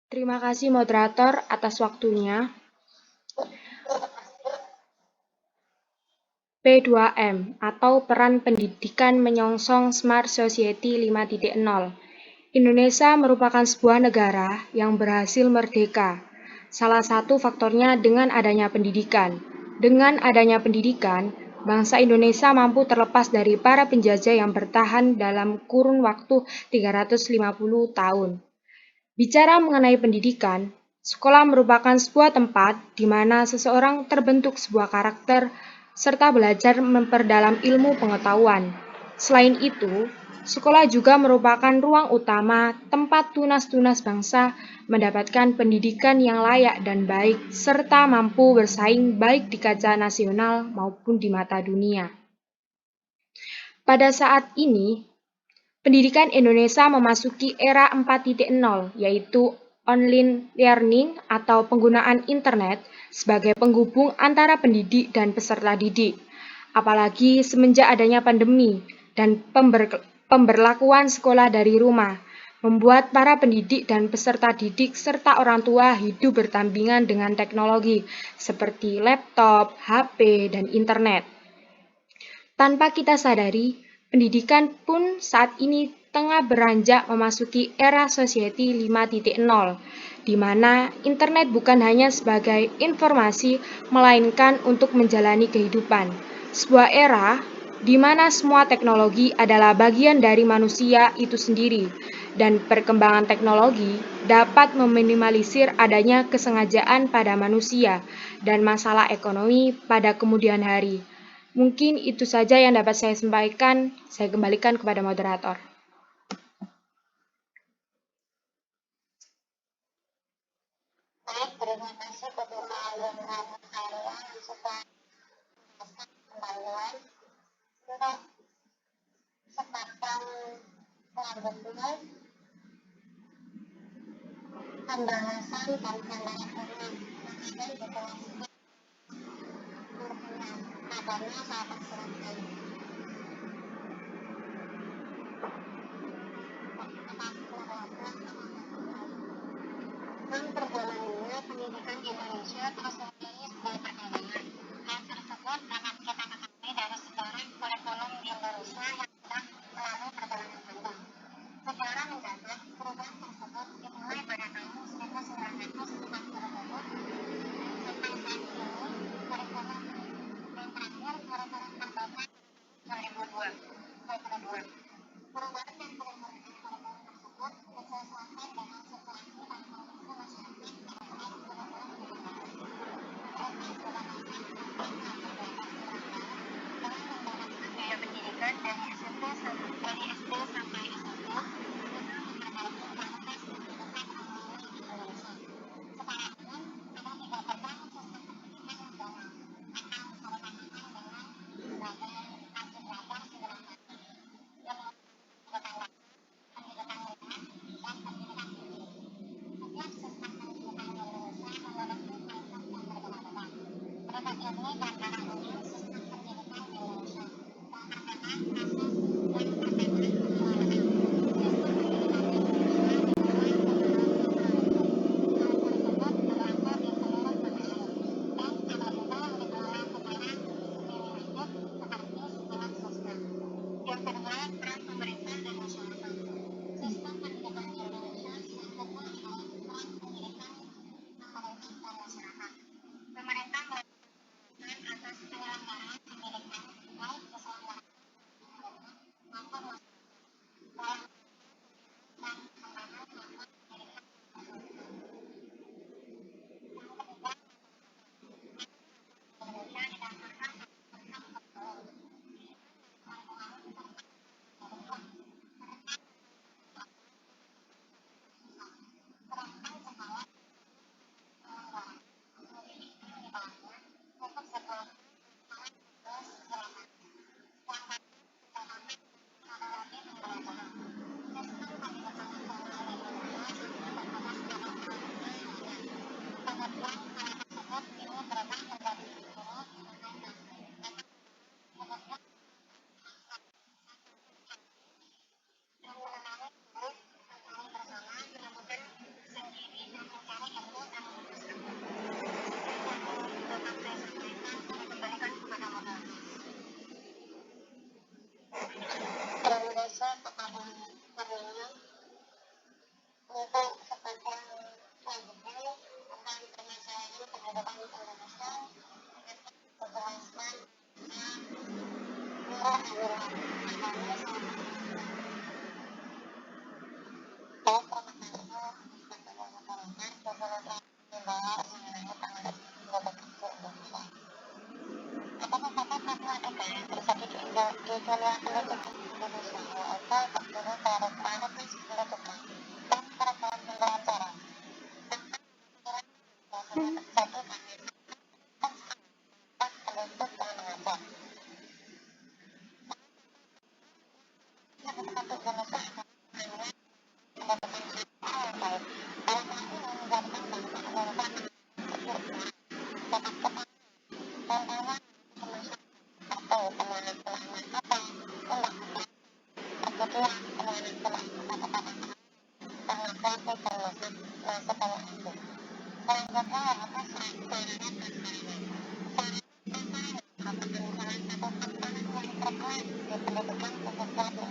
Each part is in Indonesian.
Terima kasih moderator atas waktunya. P2M atau Peran Pendidikan Menyongsong Smart Society 5.0. Indonesia merupakan sebuah negara yang berhasil merdeka. Salah satu faktornya dengan adanya pendidikan. Dengan adanya pendidikan, bangsa Indonesia mampu terlepas dari para penjajah yang bertahan dalam kurun waktu 350 tahun. Bicara mengenai pendidikan, sekolah merupakan sebuah tempat di mana seseorang terbentuk sebuah karakter serta belajar memperdalam ilmu pengetahuan. Selain itu, sekolah juga merupakan ruang utama tempat tunas-tunas bangsa mendapatkan pendidikan yang layak dan baik serta mampu bersaing baik di kancah nasional maupun di mata dunia. Pada saat ini, pendidikan Indonesia memasuki era 4.0, yaitu online learning atau penggunaan internet sebagai penghubung antara pendidik dan peserta didik. Apalagi semenjak adanya pandemi dan pemberlakuan sekolah dari rumah, membuat para pendidik dan peserta didik serta orang tua hidup berdampingan dengan teknologi seperti laptop, HP, dan internet. Tanpa kita sadari, pendidikan pun saat ini tengah beranjak memasuki era Society 5.0, di mana internet bukan hanya sebagai informasi, melainkan untuk menjalani kehidupan. Sebuah era di mana semua teknologi adalah bagian dari manusia itu sendiri, dan perkembangan teknologi dapat meminimalisir adanya kesengajaan pada manusia dan masalah ekonomi pada kemudian hari. Mungkin itu saja yang dapat saya sampaikan. Saya kembalikan kepada moderator. Baik, terima kasih kepada rekan saya yang sudah kembalian untuk kesempatan selanjutnya pembahasan dan pendampingan mengenai situasi adanya sahabat serangkai. Dan perjalanannya pendidikan Indonesia terus memiliki sebuah perkembangan. Hal tersebut dapat kita ketahui dari sejarah kurikulum di Indonesia yang sudah melalui perjalanan panjang. Secara mendadak, perubahan tersebut dimulai pada tahun 1947 sampai saat ini kurikulum dan terakhir kurikulum merdeka 2022. Perubahan dan pengembangan kurikulum tersebut disesuaikan dengan situasi dan kondisi masyarakat terkait kurikulum pendidikan. Mereka menggunakan dengan membataskan biaya pendidikan dari SD sampai SMP guna memperbaiki kualitas pendidikan umum di Indonesia. Sekarang ada 3 program Yang kedua, peran pemerintah dan masyarakat. Sistem pendidikan di Indonesia sesungguhnya adalah peran pendidikan pemerintah dan masyarakat. Pemerintah melakukan atas penyelenggaraan pendidikan baik keselamatan maupun masyarakat dan pengembangan maupun pendidikan. Indonesia didasarkan tentang untuk sebuah Indonesia kepada dunia untuk sepanjang selanjutnya tentang permasalahan pendidikan Indonesia sejelaskan Nurul Amirah Agami dan terima kasih kepada masyarakat khususnya membawa semangat tanggal pendidikan di Indonesia. Apakah problematika yang terjadi di dunia pendidikan Indonesia yaitu terjadi kualitas pendidikan dan program pembelajaran biasanya terjadi karena pendidik dan mengajar. Tetapi Indonesia adalah pendidikan yang baik. Dalam hal ini menjadikan bangsa Indonesia dapat cepat dan banyak atau pemahaman atau undang-undang kemudian pemahaman kepada kreatif dan masuk toleransi. Selanjutnya yaitu sarana dan prasarana. Merupakan salah satu tantangan yang terkuat di pendidikan khususnya di Indonesia. Terdapat kesenjangan cukup besar terkait kualitas pendidikan antara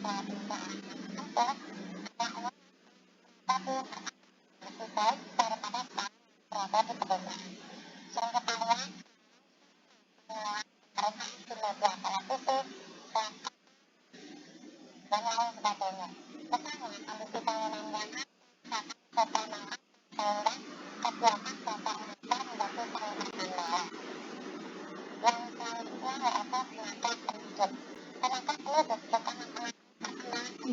sekolah di seorang anak tertentu tapi lebih baik daripada sekolah berada di pedesaan. Yang kedua, mereka di media televisi dan lain sebagainya. Misalnya, kondisi bangunan yang dapat berpermanfaat sehingga kegiatan belajar mengajar menjadi sering terkendala. Yang selanjutnya yaitu tenaga pendidik. Tenaga pendidik di tengah-tengah perkembangan pendidikan di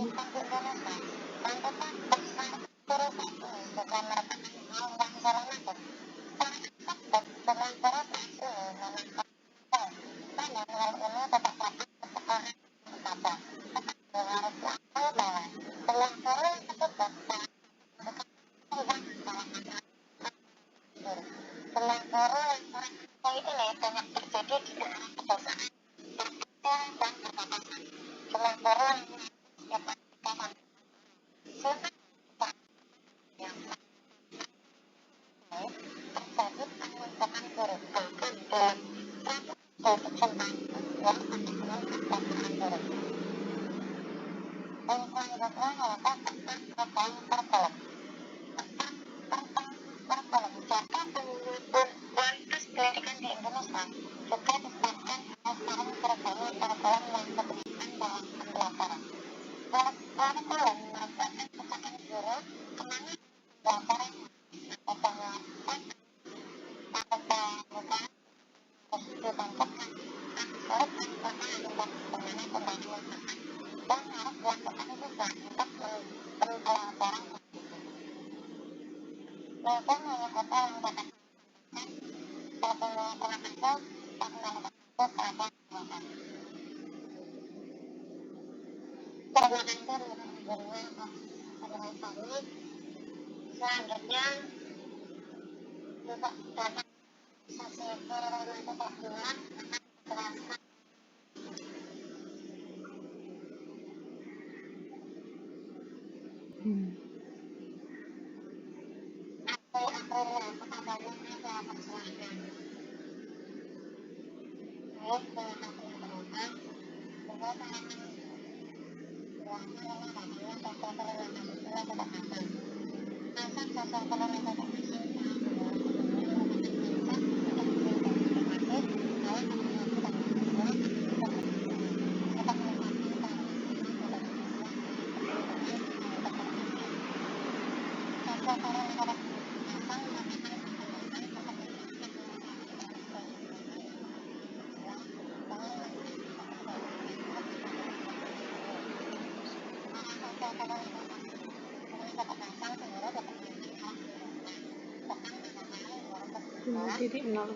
Indonesia dan kita besar diri saat ini juga merupakan hal yang dilematis. Secara efektif dengan diri saat ini memang pada nilai ini tidak dapat seseorang saja. Tetapi harus diakui bahwa semua guru yang tertutup dalam pendidikan tidak salah satu semua guru yang kurang ini banyak terjadi di daerah pedesaan, terpencil dan perbatasan. Semua guru yang diperhatikan siapa yang terjadi penumpukan guru bahkan dalam satu kesempatan yang akan meningkat guru. Dan selanjutnya yaitu tentang program kurikulum. Jika penguatan kualitas pendidikan di Indonesia juga disebabkan oleh sekarang kurikulum yang digunakan dalam pembelajaran. Kurikulum merupakan pecahan guru kemana pelajaran bahwa pada bukan ditentukan sulit dan kemana pembangunan dan harus dilakukan juga untuk pembelajaran. Mungkin mengikuti yang dapat terima kasih pada kepada terima kasih atas selanjutnya juga dapat sesi nanti terbuat jelaskan April kepada mereka persilahkan. Titik nol.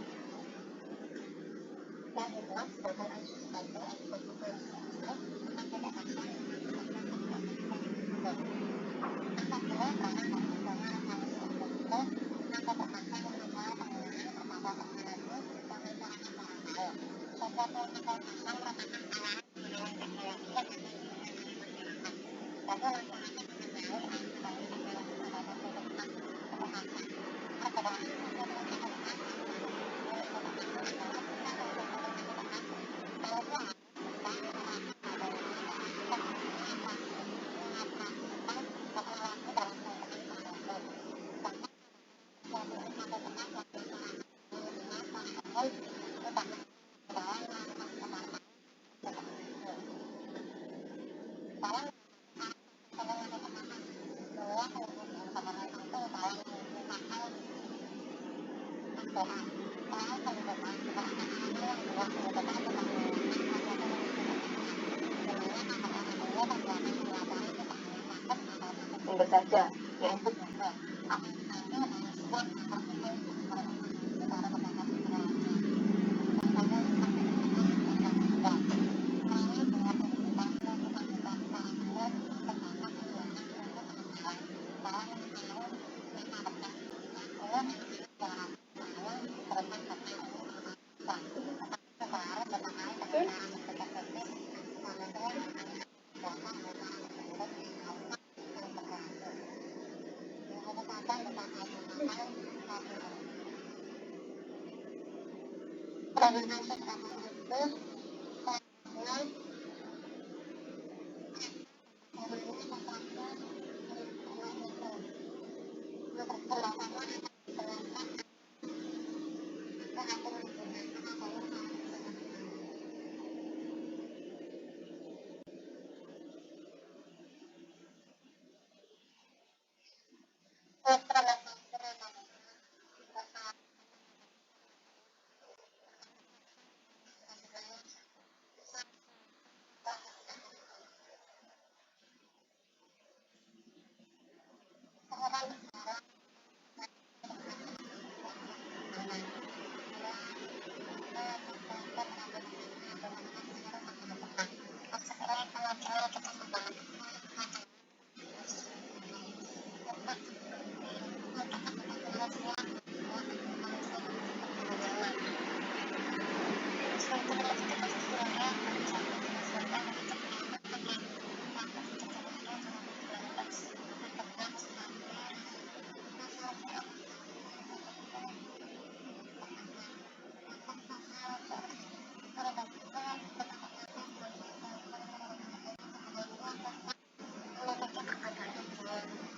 Saja, yaitu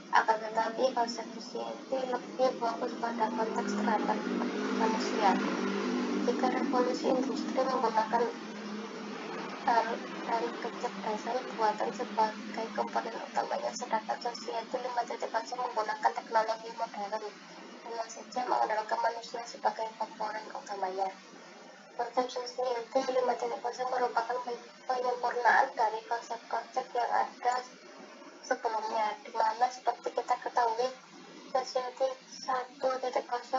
akan tetapi konsep society lebih fokus pada konteks terhadap manusia. Jika revolusi industri menggunakan dari kecerdasan buatan sebagai komponen utamanya, sedangkan society 5.0 menggunakan teknologi modern dengan saja mengandalkan manusia sebagai komponen utamanya. Konsep society 5.0 merupakan penyempurnaan dari konsep-konsep yang ada sebelumnya, di mana seperti kita ketahui, society 1.0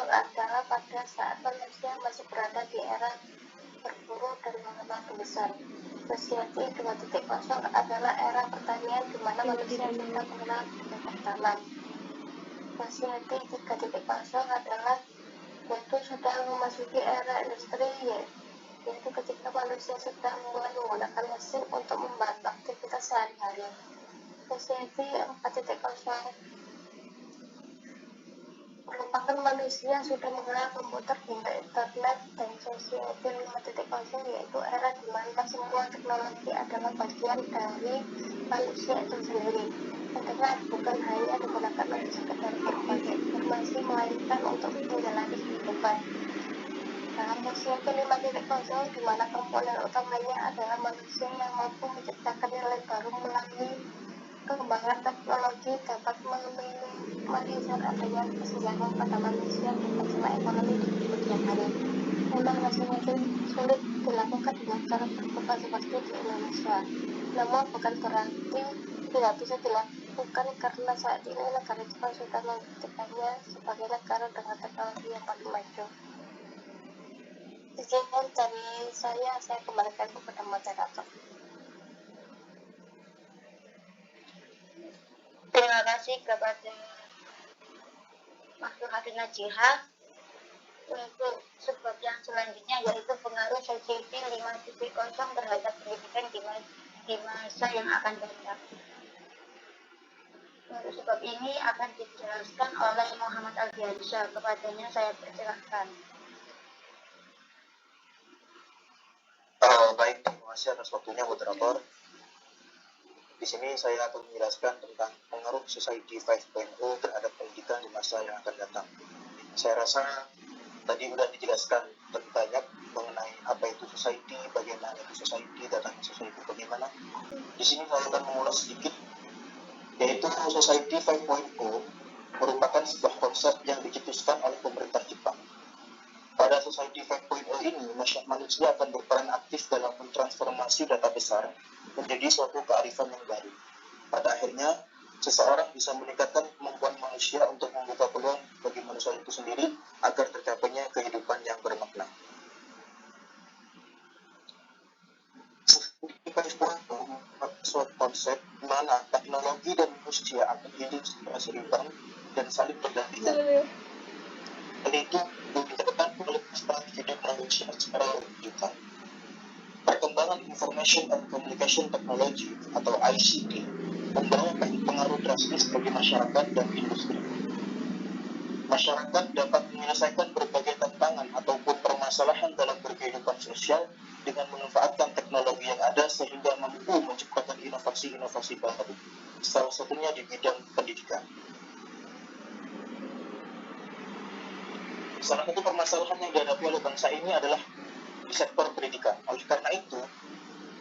adalah pada saat manusia masih berada di era berburu dan mengelola besar. Society 2.0 adalah era pertanian di mana manusia sudah mengenal budaya bertanam. Society 3.0 adalah yaitu sudah memasuki era industri, yaitu ketika manusia sudah mulai menggunakan mesin untuk membantu aktivitas sehari-hari. Society 4.0 merupakan manusia sudah mengenal komputer hingga internet, dan society 5.0 yaitu era di mana semua teknologi adalah bagian dari manusia itu sendiri. Tentunya bukan hanya digunakan untuk sekedar berbagai informasi, melainkan untuk menjalani kehidupan. Dalam sosiologi 5.0, di mana komponen utamanya adalah manusia yang mampu menciptakan nilai baru melalui pengembangan teknologi, dapat meminimalisir adanya kesenjangan pada manusia dan masalah ekonomi di kemudian hari. Memang masih mungkin sulit dilakukan dengan cara terbuka seperti di Indonesia. Namun bukan berarti tidak bisa dilakukan, karena saat ini negara Jepang sudah menjadikannya sebagai negara dengan teknologi yang paling maju. Sekian dari saya kembalikan kepada moderator. Terima kasih kepada Mas Hafiz Najiha. Untuk sebab yang selanjutnya yaitu pengaruh society 5.0 terhadap pendidikan di masa yang akan datang. Untuk sebab ini akan dijelaskan oleh Muhammad Aldiansyah. Kepadanya saya persilahkan. Baik, terima kasih atas waktunya moderator. Di sini saya akan menjelaskan tentang pengaruh Society 5.0 terhadap pendidikan di masa yang akan datang. Saya rasa tadi sudah dijelaskan lebih banyak mengenai apa itu society, bagaimana itu society, datangnya society bagaimana. Di sini saya akan mengulas sedikit, yaitu Society 5.0 merupakan sebuah konsep yang dicetuskan oleh pemerintah Jepang. Pada Society 5.0 ini, manusia akan berperan aktif dalam mentransformasi data besar menjadi suatu kearifan yang baru. Pada akhirnya, seseorang bisa meningkatkan kemampuan manusia untuk membuka peluang bagi manusia itu sendiri agar tercapainya kehidupan yang bermakna. Society 5.0 suatu konsep di mana teknologi dan manusia akan hidup secara seimbang dan saling berdampingan. Dan itu meningkatkan kualitas hidup manusia secara berkelanjutan. Perkembangan Information and Communication Technology atau ICT membawa pengaruh drastis bagi masyarakat dan industri. Masyarakat dapat menyelesaikan berbagai tantangan ataupun permasalahan dalam berkehidupan sosial dengan memanfaatkan teknologi yang ada sehingga mampu menciptakan inovasi-inovasi baru, salah satunya di bidang pendidikan. Salah satu permasalahan yang dihadapi oleh bangsa ini adalah di sektor pendidikan. Oleh karena itu,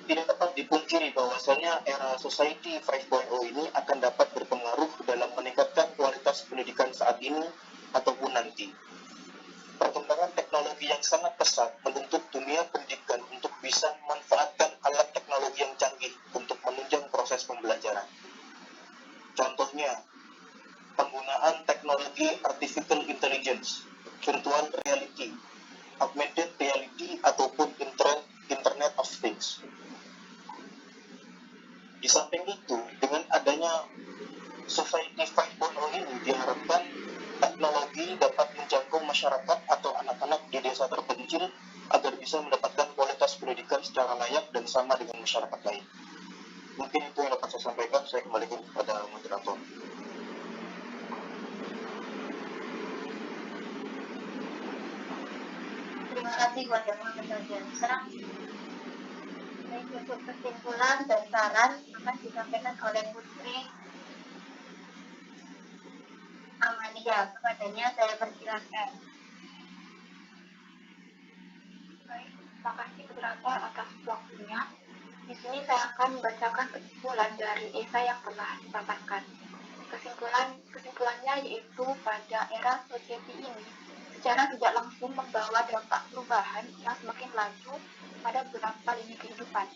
tidak dapat dipungkiri bahwasanya era Society 5.0 ini akan dapat berpengaruh dalam meningkatkan kualitas pendidikan saat ini ataupun nanti. Perkembangan teknologi yang sangat pesat menuntut dunia pendidikan untuk bisa memanfaatkan alat teknologi yang canggih untuk menunjang proses pembelajaran. Contohnya, penggunaan teknologi artificial intelligence, virtual reality, augmented reality, ataupun Internet of Things. Di samping itu, dengan adanya Society 5.0 ini diharapkan teknologi dapat menjangkau masyarakat atau anak-anak di desa terpencil agar bisa mendapatkan kualitas pendidikan secara layak dan sama dengan masyarakat lain. Mungkin itu yang dapat saya sampaikan. Saya kembalikan kepada moderator. Terima kasih kepada Muhammad Aldiansyah. Untuk kesimpulan dan saran akan disampaikan oleh Putri Amalia. Kepadanya saya persilakan. Baik, terima kasih moderator atas waktunya. Di sini saya akan membacakan kesimpulan dari esai yang telah dipaparkan. Kesimpulannya yaitu pada era society ini secara tidak langsung membawa dampak perubahan yang semakin laju pada beberapa lini kehidupan.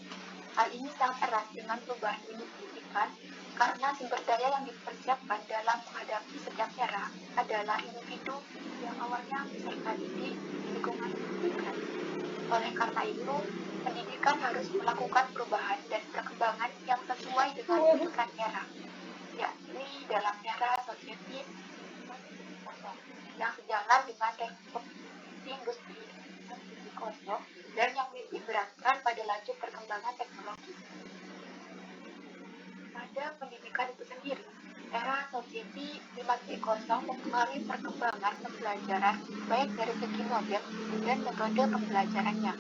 Hal ini sangat erat dengan perubahan lini pendidikan karena sumber daya yang dipersiapkan dalam menghadapi setiap era adalah individu yang awalnya besar di lingkungan pendidikan. Oleh karena itu, pendidikan harus melakukan perubahan dan perkembangan yang sesuai dengan kebutuhan era, yakni dalam era society yang sejalan dengan revolusi industri 4.0 dan yang diberatkan pada laju perkembangan teknologi. Pada pendidikan itu sendiri, era society 5.0 mempengaruhi perkembangan pembelajaran baik dari segi model dan metode pembelajarannya.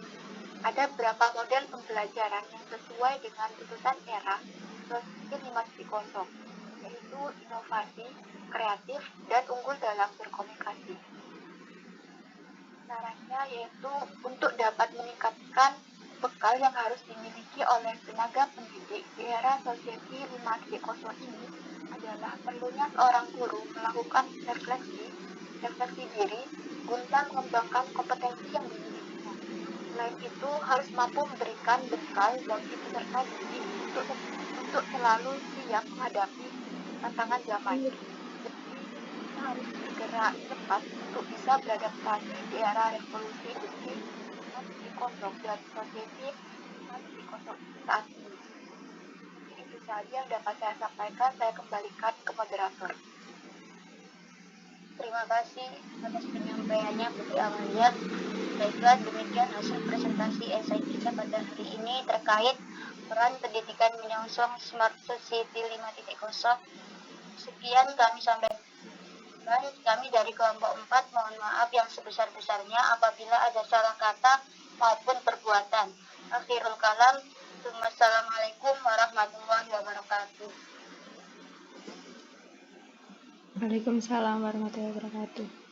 Ada beberapa model pembelajaran yang sesuai dengan tuntutan era Sosiety 5.0, yaitu inovasi, kreatif, dan unggul dalam berkomunikasi. Caranya yaitu untuk dapat meningkatkan bekal yang harus dimiliki oleh tenaga pendidik di era Sosiety 5.0 ini adalah perlunya seorang guru melakukan refleksi diri guna mengembangkan kompetensi yang dimilikinya. Selain itu, harus mampu memberikan bekal bagi peserta didik untuk selalu siap menghadapi tantangan zaman. Kita harus bergerak cepat untuk bisa beradaptasi di era revolusi industri 4.0 dan Sosiety 5.0 saat ini. Itu saja yang dapat saya sampaikan. Saya kembalikan ke moderator. Terima kasih atas penyampaiannya Putri Amalia. Baiklah, demikian hasil presentasi esai kita pada hari ini terkait peran pendidikan menyongsong Smart Society 5.0. Sekian kami sampaikan. Kami dari kelompok 4 mohon maaf yang sebesar-besarnya apabila ada salah kata maupun perbuatan. Akhirul kalam. Wassalamualaikum warahmatullahi wabarakatuh. Waalaikumsalam warahmatullahi wabarakatuh.